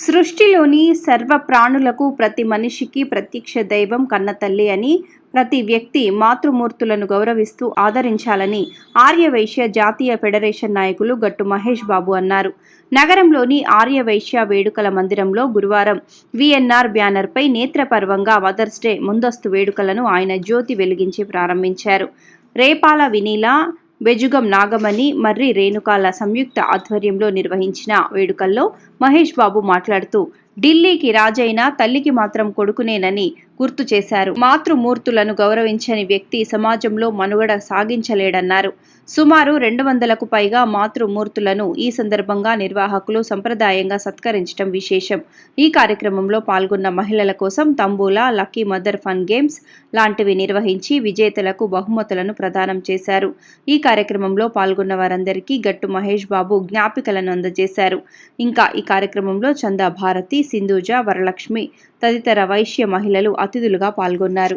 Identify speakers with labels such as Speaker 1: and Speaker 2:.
Speaker 1: సృష్టిలోని సర్వ ప్రాణులకు ప్రతి మనిషికి ప్రత్యక్ష దైవం కన్నతల్లి అని, ప్రతి వ్యక్తి మాతృమూర్తులను గౌరవిస్తూ ఆదరించాలని ఆర్యవైశ్య జాతీయ ఫెడరేషన్ నాయకులు గట్టు మహేష్ బాబు అన్నారు. నగరంలోని ఆర్యవైశ్య వేడుకల మందిరంలో గురువారం వీఎన్ఆర్ బ్యానర్పై నేత్రపర్వంగా మదర్స్ డే ముందస్తు వేడుకలను ఆయన జ్యోతి వెలిగించి ప్రారంభించారు. రేపాల వినీల, బెజుగం నాగమణి, మర్రి రేణుకాల సంయుక్త ఆధ్వర్యంలో నిర్వహించిన వేడుకల్లో మహేష్ బాబు మాట్లాడుతూ, ఢిల్లీకి రాజైన తల్లికి మాత్రం కొడుకునేనని గుర్తు చేశారు. మాతృమూర్తులను గౌరవించని వ్యక్తి సమాజంలో మనుగడ సాగించలేడన్నారు. సుమారు 200కు పైగా మాతృమూర్తులను ఈ సందర్భంగా నిర్వాహకులు సంప్రదాయంగా సత్కరించడం విశేషం. ఈ కార్యక్రమంలో పాల్గొన్న మహిళల కోసం తంబూలా, లక్కీ మదర్ ఫన్ గేమ్స్ లాంటివి నిర్వహించి విజేతలకు బహుమతులను ప్రదానం చేశారు. ఈ కార్యక్రమంలో పాల్గొన్న వారందరికీ గట్టు మహేష్ బాబు జ్ఞాపికలను అందజేశారు. ఇంకా ఈ కార్యక్రమంలో చందా భారతి, సింధూజ, వరలక్ష్మి తదితర వైశ్య మహిళలు అతిథులుగా పాల్గొన్నారు.